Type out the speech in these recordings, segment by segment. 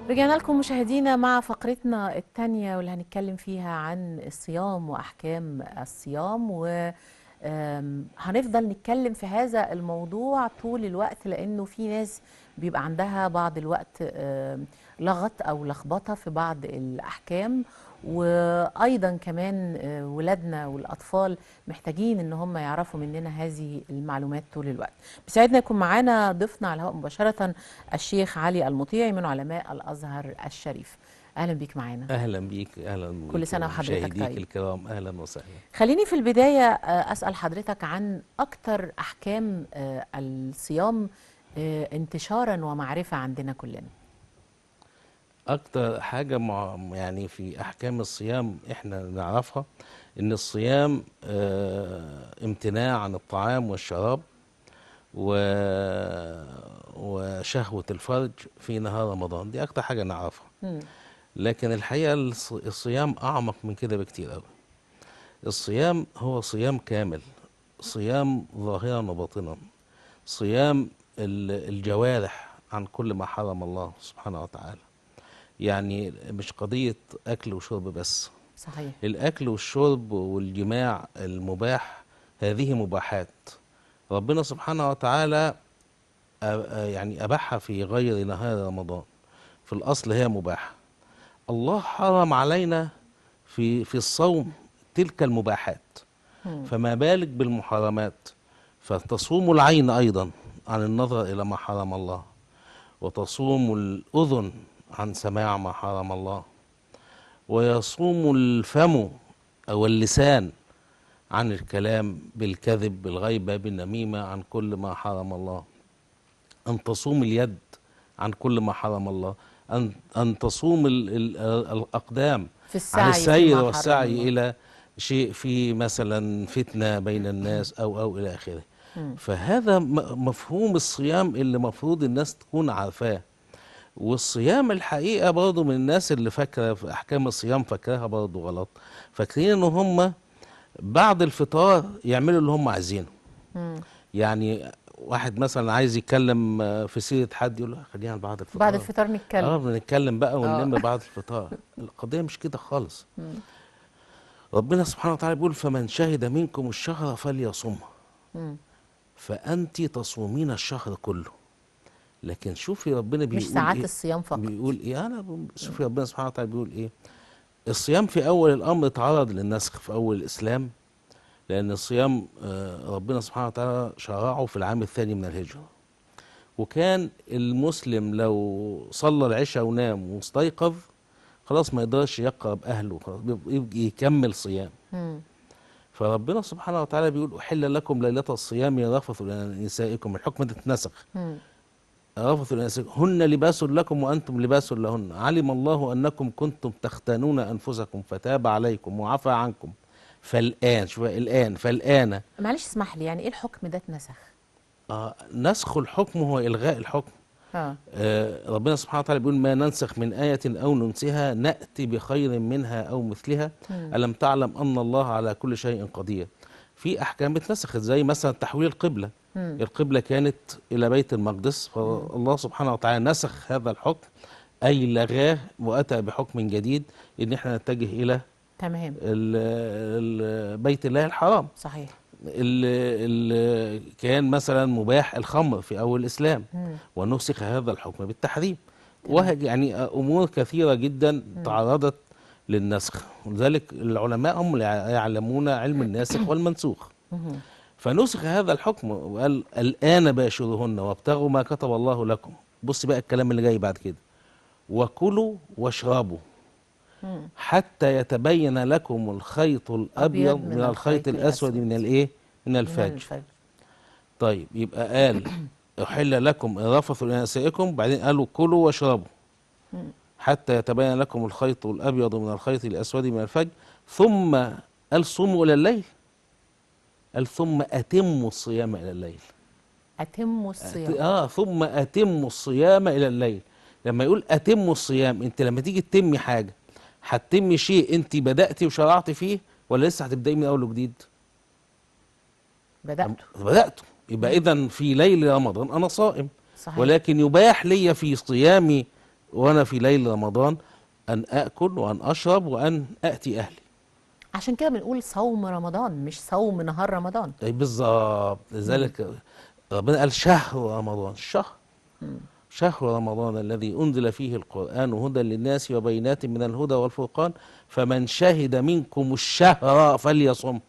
رجعنا لكم مشاهدينا مع فقرتنا الثانية واللي هنتكلم فيها عن الصيام وأحكام الصيام هنفضل نتكلم في هذا الموضوع طول الوقت لأنه في ناس بيبقى عندها بعض الوقت لغط أو لخبطة في بعض الأحكام. وأيضا كمان ولادنا والأطفال محتاجين إن هم يعرفوا مننا هذه المعلومات طول الوقت. بيسعدنا يكون معانا ضيفنا على الهواء مباشرة الشيخ علي المطيعي من علماء الأزهر الشريف. أهلا بيك معانا. اهلا بيك، اهلا كل بيك سنة وحضرتك ومشاهديك طيب. الكرام، اهلا وسهلا. خليني في البداية أسأل حضرتك عن أكتر أحكام الصيام انتشارا ومعرفة عندنا كلنا. اكتر حاجه يعني في احكام الصيام احنا نعرفها ان الصيام امتناع عن الطعام والشراب و... وشهوه الفرج في نهار رمضان، دي اكتر حاجه نعرفها. مم. لكن الحقيقه الصيام اعمق من كده بكتير قوي. الصيام هو صيام كامل، صيام ظاهرا وباطنا، صيام الجوارح عن كل ما حرم الله سبحانه وتعالى. يعني مش قضية أكل وشرب بس. صحيح. الأكل والشرب والجماع المباح هذه مباحات ربنا سبحانه وتعالى يعني أباحها في غير نهار رمضان. في الأصل هي مباحة. الله حرم علينا في الصوم تلك المباحات، مم. فما بالك بالمحرمات. فتصوم العين أيضا عن النظر إلى ما حرم الله، وتصوم الأذن عن سماع ما حرم الله، ويصوم الفم أو اللسان عن الكلام بالكذب بالغيبة بالنميمة عن كل ما حرم الله. أن تصوم اليد عن كل ما حرم الله، أن تصوم الأقدام في عن السعي السير فيما حرم والسعي الله. إلى شيء في مثلا فتنة بين الناس أو إلى آخره. مم. فهذا مفهوم الصيام اللي مفروض الناس تكون عارفاه. والصيام الحقيقة برضه من الناس اللي فاكرة في أحكام الصيام فاكراها برضه غلط. فاكرين إن هم بعد الفطار يعملوا اللي هم عايزينه. مم. يعني واحد مثلا عايز يتكلم في سيرة حد، يقول له خلينا بعد بعد الفطار. الفطار نتكلم. بنتكلم بقى اه. ونلم بعد الفطار. القضية مش كده خالص. مم. ربنا سبحانه وتعالى بيقول فمن شهد منكم الشهر فليصمه. مم. فأنت تصومين الشهر كله. لكن شوفي ربنا مش بيقول ساعات ايه. الصيام فقط. بيقول ايه شوفي ربنا سبحانه وتعالى بيقول ايه. الصيام في اول الامر اتعرض للنسخ في اول الاسلام، لان الصيام ربنا سبحانه وتعالى شرعه في العام الثاني من الهجرة. وكان المسلم لو صلى العشاء ونام واستيقظ خلاص ما يقدرش يقرب اهله، خلاص يبقى يكمل صيام. مم. فربنا سبحانه وتعالى بيقول احل لكم ليلة الصيام الرفث الى نسائكم. الحكم ده اتنسخ. مم. رفث الى نسائكم هن لباس لكم وانتم لباس لهن، علم الله انكم كنتم تختانون انفسكم فتاب عليكم وعفى عنكم فالآن. شوف الآن فالآن. معلش اسمح لي، يعني ايه الحكم ده اتنسخ؟ نسخ الحكم هو إلغاء الحكم. اه. ربنا سبحانه وتعالى بيقول ما ننسخ من آية أو ننسها نأتي بخير منها أو مثلها. مم. ألم تعلم أن الله على كل شيء قدير. في أحكام اتنسخت زي مثلا تحويل القبلة. مم. القبلة كانت إلى بيت المقدس، فالله سبحانه وتعالى نسخ هذا الحكم أي لغاه وأتى بحكم جديد إن احنا نتجه إلى تمام. بيت الله الحرام. صحيح. اللي كان مثلا مباح الخمر في أول الإسلام مم. ونسخ هذا الحكم بالتحريم. تمام. يعني أمور كثيرة جدا تعرضت للنسخ، ولذلك العلماء هم اللي يعلمون علم الناسخ والمنسوخ. مم. فنسخ هذا الحكم وقال الآن باشروهن وابتغوا ما كتب الله لكم. بص بقى الكلام اللي جاي بعد كده. وكلوا واشربوا مم. حتى يتبين لكم الخيط الأبيض من الخيط الأسود من الإيه؟ من من الفجر. الفجر. طيب يبقى قال أحل لكم الرفث إلى نسائكم، بعدين قالوا كلوا واشربوا مم. حتى يتبين لكم الخيط الأبيض من الخيط الأسود من الفجر، ثم قال صوموا إلى الليل. قال ثم أتموا الصيام إلى الليل. أتموا الصيام. ثم أتموا الصيام إلى الليل. لما يقول أتموا الصيام، أنت لما تيجي تتمي حاجة هتتمي شيء أنت بدأتي وشرعتي فيه ولا لسه هتبدأي من أول وجديد؟ بدأت. يبقى إذا في ليل رمضان أنا صائم، صحيح. ولكن يباح لي في صيامي وانا في ليل رمضان ان اكل وان اشرب وان اتي اهلي. عشان كده بنقول صوم رمضان مش صوم نهار رمضان. اي بالظبط، مم. لذلك ربنا قال شهر رمضان، مم. شهر رمضان الذي أنزل فيه القرآن هدى للناس وبينات من الهدى والفرقان فمن شهد منكم الشهر فليصم.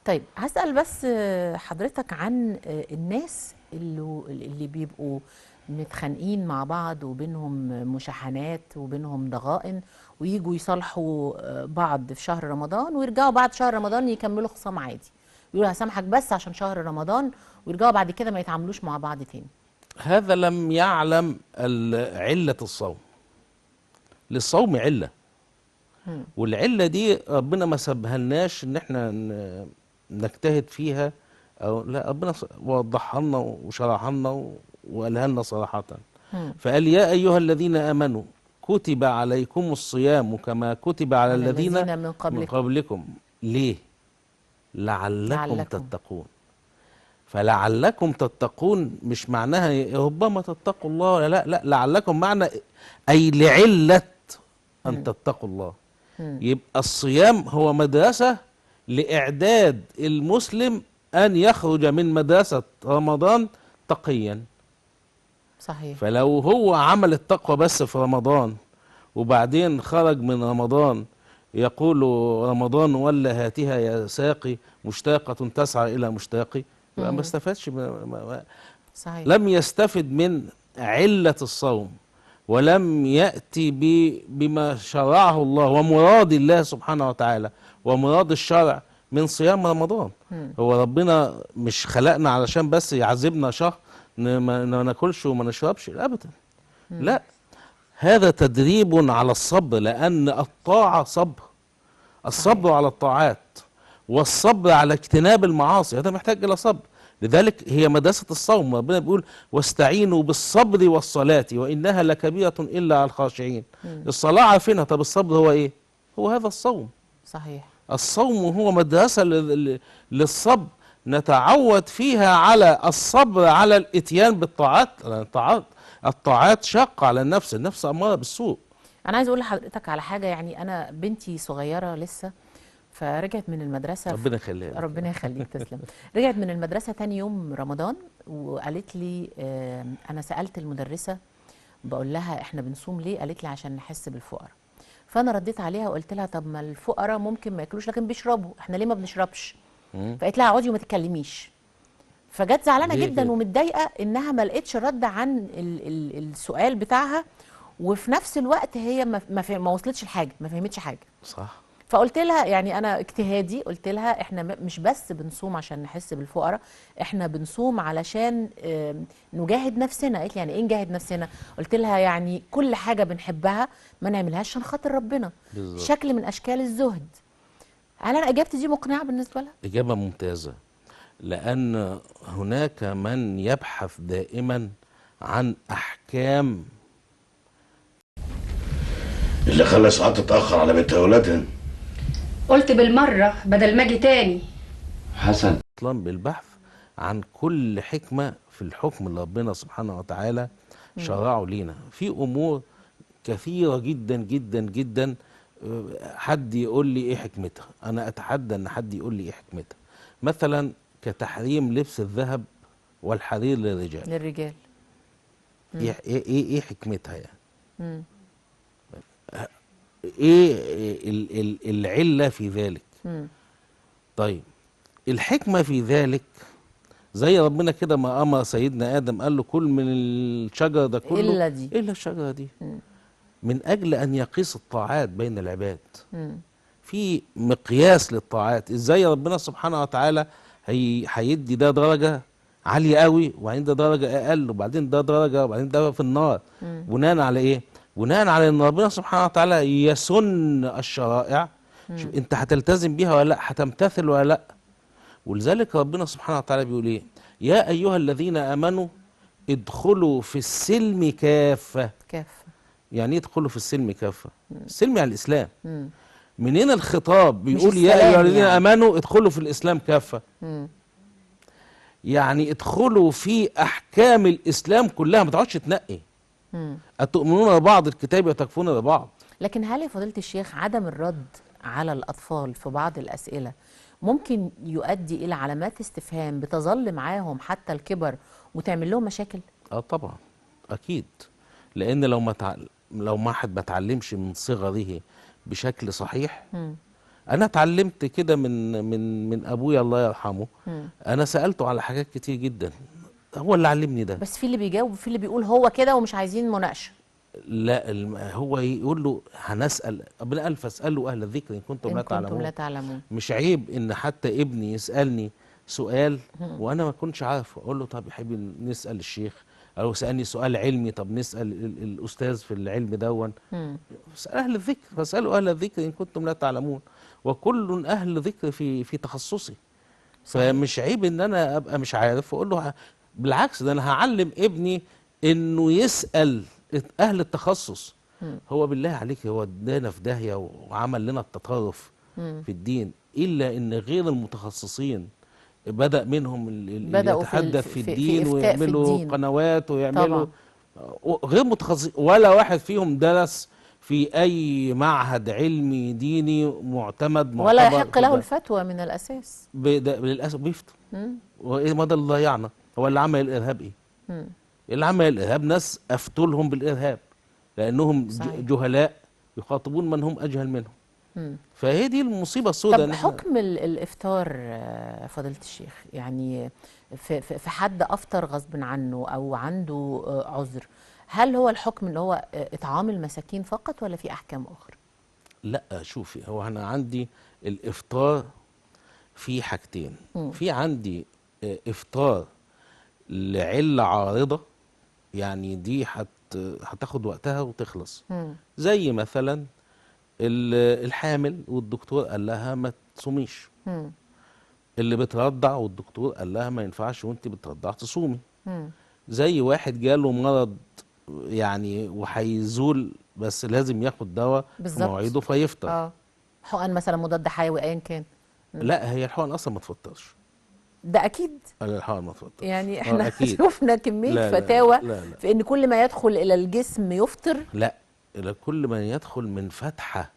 طيب هسأل بس حضرتك عن الناس اللي بيبقوا متخانقين مع بعض وبينهم مشاحنات وبينهم ضغائن، ويجوا يصالحوا بعض في شهر رمضان ويرجعوا بعد شهر رمضان يكملوا خصام عادي، يقولوا هسامحك بس عشان شهر رمضان، ويرجعوا بعد كده ما يتعاملوش مع بعض تاني. هذا لم يعلم علة الصوم. للصوم علة، مم. والعلة دي ربنا ما سبهلناش ان احنا نجتهد فيها، او لا، ربنا وضحها لنا وشرحها لنا وقالها لنا صراحة. مم. فقال يا ايها الذين امنوا كتب عليكم الصيام كما كتب على على الذين الذين من من قبلكم قبلكم. ليه؟ لعلكم لعلكم. تتقون. فلعلكم تتقون مش معناها ربما تتقوا الله، ولا لا لا، لعلكم معنى أي لعلة أن مم. تتقوا الله. مم. يبقى الصيام هو مدرسة لإعداد المسلم أن يخرج من مدرسة رمضان تقيا. صحيح. فلو هو عمل التقوى بس في رمضان وبعدين خرج من رمضان يقول رمضان ولا هاتها يا ساقي مشتاقة تسعى إلى مشتاقي، يبقى ما مم. استفادش صحيح. لم يستفد من علة الصوم، ولم يأتي بما شرعه الله ومراد الله سبحانه وتعالى ومراد الشرع من صيام رمضان. مم. هو ربنا مش خلقنا علشان بس يعذبنا شهر ما ناكلش وما نشربش ابدا، مم. لا، هذا تدريب على الصبر، لأن الطاعة صبر. الصبر صحيح. على الطاعات والصبر على اجتناب المعاصي هذا محتاج إلى صبر. لذلك هي مدرسة الصوم، ربنا بيقول واستعينوا بالصبر والصلاة وإنها لكبيرة إلا على الخاشعين. مم. الصلاة عارفينها، طب الصبر هو إيه؟ هو هذا الصوم. صحيح. الصوم هو مدرسة للصبر، نتعود فيها على الصبر على الاتيان بالطاعات. الطاعات شاقة على النفس، النفس أمارة بالسوء. انا عايز اقول لحضرتك على حاجه، يعني انا بنتي صغيره لسه، فرجعت من المدرسه ربنا يخليها لك. ربنا يخليك تسلم. رجعت من المدرسه تاني يوم رمضان وقالت لي انا سالت المدرسه بقول لها احنا بنصوم ليه، قالت لي عشان نحس بالفقراء. فانا رديت عليها وقلت لها طب ما الفقراء ممكن ما ياكلوش لكن بيشربوا، احنا ليه ما بنشربش؟ مم. فقالت لها اقعدي وما تتكلميش. فجت زعلانه ليه جدا كده؟ ومتضايقه انها ما لقتش رد عن السؤال بتاعها، وفي نفس الوقت هي ما وصلتش لحاجه، ما فهمتش حاجه. صح. فقلت لها يعني انا اجتهادي قلت لها احنا مش بس بنصوم عشان نحس بالفقراء، احنا بنصوم علشان نجاهد نفسنا. قالت لي يعني ايه نجاهد نفسنا؟ قلت لها يعني كل حاجه بنحبها ما نعملهاش عشان خاطر ربنا، بالظبط. شكل من اشكال الزهد. هل انا اجابتي دي مقنعه بالنسبه لها؟ إجابة ممتازة، لأن هناك من يبحث دائما عن أحكام. اللي خلى ساعات تتأخر على بنت أولادها. قلت بالمرة بدل ما اجي تاني. حسن. أصلا بالبحث عن كل حكمة في الحكم اللي ربنا سبحانه وتعالى شرعه لينا في أمور كثيرة جدا جدا جدا. حد يقول لي إيه حكمتها؟ أنا أتحدى أن حد يقول لي إيه حكمتها. مثلا كتحريم لبس الذهب والحرير للرجال. للرجال. إيه حكمتها يعني؟ مم. ايه العلة في ذلك؟ مم. طيب الحكمة في ذلك زي ربنا كده ما امر سيدنا ادم قال له كل من الشجر ده كله إلا دي. الا الشجرة دي، مم. من اجل ان يقيس الطاعات بين العباد. مم. في مقياس للطاعات، ازاي ربنا سبحانه وتعالى هيدي ده درجة عالية قوي وبعدين ده درجة اقل وبعدين ده درجة وبعدين ده في النار. بناء على ايه؟ بناء على ان ربنا سبحانه وتعالى يسن الشرائع. شوف انت هتلتزم بيها ولا لا، هتمتثل ولا لا. ولذلك ربنا سبحانه وتعالى بيقول ايه؟ يا ايها الذين امنوا ادخلوا في السلم كافة. كافة. يعني ايه ادخلوا في السلم كافة؟ السلم يعني الاسلام. مم. منين الخطاب بيقول يا السلام ايها الذين يعني. امنوا ادخلوا في الاسلام كافة؟ مم. يعني ادخلوا في احكام الاسلام كلها، ما تقعدش تنقي. أتؤمنون ببعض الكتاب وتكفرون ببعض. لكن هل يا فضيلة الشيخ عدم الرد على الأطفال في بعض الأسئلة ممكن يؤدي إلى علامات استفهام بتظل معاهم حتى الكبر وتعمل لهم مشاكل؟ طبعا أكيد، لأن لو ما حد ما اتعلمش من صغره بشكل صحيح. أنا اتعلمت كده من أبويا الله يرحمه. أنا سألته على حاجات كتير جدا، هو اللي علمني ده. بس في اللي بيجاوب وفي اللي بيقول هو كده ومش عايزين مناقشة. لا هو يقول له هنسأل، ربنا قال فاسألوا أهل الذكر إن كنتم لا تعلمون. لا تعلمون. مش عيب إن حتى ابني يسألني سؤال وأنا ما كنتش عارف، أقول له طب يا حبيبي نسأل الشيخ، أو سألني سؤال علمي طب نسأل الأستاذ في العلم دون. فاسأل أهل الذكر، فاسألوا أهل الذكر إن كنتم لا تعلمون، وكل أهل ذكر في تخصصي. فمش عيب إن أنا أبقى مش عارف وأقول له بالعكس، ده أنا هعلم ابني إنه يسأل أهل التخصص. هو بالله عليك هو ادانا في داهية وعمل لنا التطرف في الدين، إلا إن غير المتخصصين بدأ منهم اللي يتحدث في الدين ويعملوا قنوات ويعملوا غير متخصصين، ولا واحد فيهم درس في أي معهد علمي ديني معتمد ولا يحق له الفتوى من الأساس. للأسف بيفتوا. وإيه ما ده اللي ضيعنا؟ هو اللي عمل الإرهاب إيه؟ اللي عمل الإرهاب ناس أفتوا لهم بالإرهاب لأنهم جهلاء يخاطبون من هم أجهل منهم. فهي دي المصيبة السوداء. طب حكم الإفطار فضيلة الشيخ، يعني في حد أفطر غصب عنه أو عنده عذر، هل هو الحكم اللي هو إطعام المساكين فقط ولا في أحكام أخرى؟ لا شوفي، هو أنا عندي الإفطار في حاجتين. في عندي إفطار لعلة عارضة، يعني دي هتاخد وقتها وتخلص. زي مثلا الحامل والدكتور قال لها ما تصوميش، اللي بترضع والدكتور قال لها ما ينفعش وانت بترضع تصومي. زي واحد جاله مرض يعني وهيزول بس لازم ياخد دواء في مواعيده فيفطر. حقن مثلا مضاد حيوي ايا كان. لا هي الحقن اصلا ما تفطرش، ده اكيد. الحقن ما تفطرش، يعني احنا شفنا كمية فتاوى في ان كل ما يدخل الى الجسم يفطر. لا، إلى كل ما يدخل من فتحة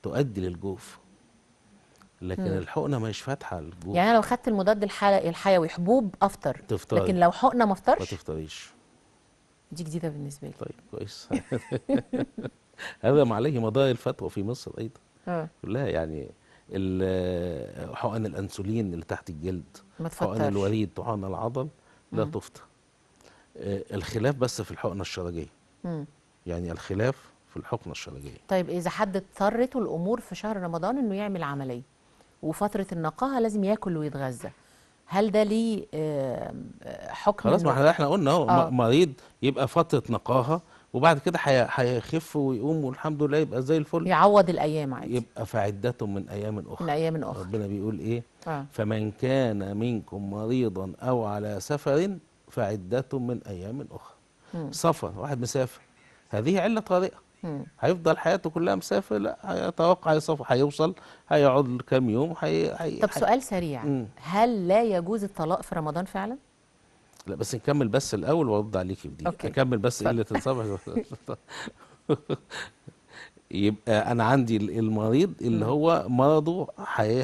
تؤدي للجوف، لكن الحقنة مش فاتحة للجوف. يعني أنا لو خدت المضاد الحيوي حبوب أفطر، تفطري. لكن لو حقنة ما أفطرش؟ ما تفطريش. دي جديدة بالنسبة لي. طيب كويس. هذا ما عليه مدار الفتوى في مصر أيضا كلها، يعني حقن الأنسولين اللي تحت الجلد، حقن الوريد، حقن العضل لا تفطر. الخلاف بس في الحقنة الشرجية. يعني الخلاف في الحقنة الشرجية. طيب إذا حد اضطرته الأمور في شهر رمضان إنه يعمل عملية وفترة النقاهة لازم ياكل ويتغذى، هل ده ليه حكم؟ خلاص ما احنا قلنا اهو مريض يبقى فترة نقاهة وبعد كده هيخف ويقوم والحمد لله يبقى زي الفل، يعوض الأيام عادي. يبقى فعدة من أيام أخرى. من أيام أخرى. ربنا بيقول إيه؟ فمن كان منكم مريضا أو على سفر فعدة من أيام أخرى. سفر، واحد مسافر، هذه علة طارئة. هيفضل حياته كلها مسافر؟ لا، هيتوقع يسافر، هيوصل هيقعد كام يوم طب سؤال سريع، هل لا يجوز الطلاق في رمضان فعلا؟ لا بس نكمل بس الأول وأرد عليكي في دي. نكمل بس قلة الصبر. يبقى أنا عندي المريض اللي هو مرضه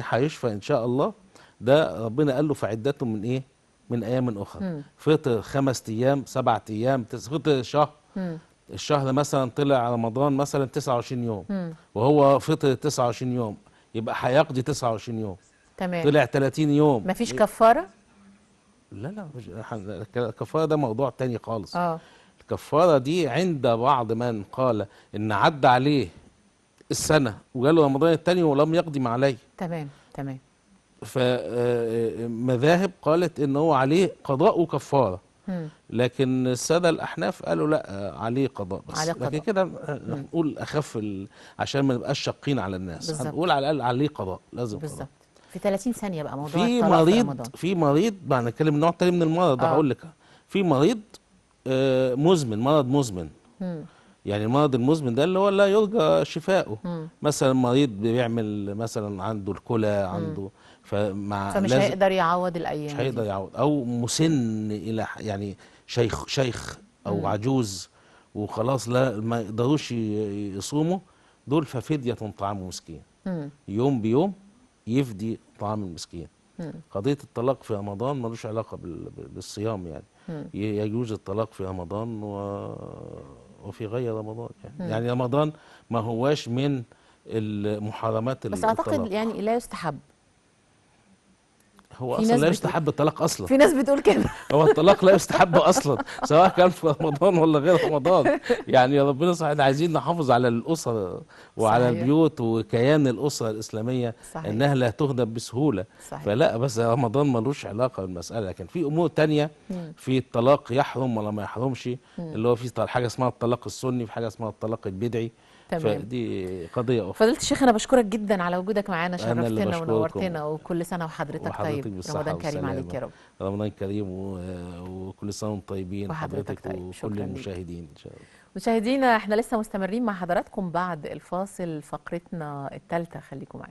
هيشفى إن شاء الله، ده ربنا قال له فعدته من إيه؟ من أيام أخرى. فطر 5 أيام 7 أيام فطر شهر. الشهر مثلا طلع رمضان مثلا 29 يوم وهو فطر 29 يوم، يبقى هيقضي 29 يوم. تمام. طلع 30 يوم مفيش كفارة؟ لا الكفارة ده موضوع تاني خالص. الكفارة دي عند بعض من قال إن عدى عليه السنة وجاله رمضان التاني ولم يقدم عليه. تمام. فمذاهب قالت إن هو عليه قضاء وكفارة، لكن السادة الأحناف قالوا لا عليه قضاء بس. عليه قضاء. لكن كده هنقول أخف عشان ما نبقاش شاقين على الناس. بالزبط. هنقول على الأقل عليه قضاء، لازم بالزبط. قضاء. في 30 ثانية بقى موضوع الطلاق في رمضان. في مريض بقى نتكلم نوع تاني من المرض. هقول لك في مريض مزمن، مرض مزمن. يعني المرض المزمن ده اللي هو لا يرجى شفاؤه. مثلا مريض بيعمل مثلا عنده الكلى، عنده فمش هيقدر يعوض الايام، مش هيقدر يعوض، او مسن الى يعني شيخ او عجوز وخلاص لا ما يقدروش يصوموا، دول ففدية طعام مسكين. يوم بيوم يفدي طعام المسكين. قضية الطلاق في رمضان ملوش علاقة بالصيام يعني. يجوز الطلاق في رمضان وفي غير رمضان يعني رمضان ما هواش من المحرمات بس الطلاق. اعتقد يعني لا يستحب. هو في اصلا ناس لا بتقول يستحب الطلاق اصلا. في ناس بتقول كده. هو الطلاق لا يستحب اصلا سواء كان في رمضان ولا غير رمضان. يعني ربنا صحيح عايزين نحافظ على الاسر وعلى صحيح. البيوت وكيان الاسره الاسلاميه، صحيح. انها لا تهدم بسهوله. صحيح. فلا بس رمضان ملوش علاقه بالمساله، لكن في امور تانية في الطلاق يحرم ولا ما يحرمش. اللي هو في حاجه اسمها الطلاق السني، في حاجه اسمها الطلاق البدعي. تمام. فدي قضيه اخرى. فضيلة الشيخ أنا بشكرك جدا على وجودك معانا، أنا اللي شرفتنا بشكركم. ونورتنا، وكل سنة وحضرتك وحضرتك طيب. بالصحة رمضان كريم والسلامة. عليك يا رب. رمضان كريم وكل سنة وانتم طيبين، وحضرتك حضرتك طيب. وكل شكراً ليك. المشاهدين إن شاء الله. مشاهدينا احنا لسه مستمرين مع حضراتكم بعد الفاصل، فقرتنا الثالثة، خليكم معانا.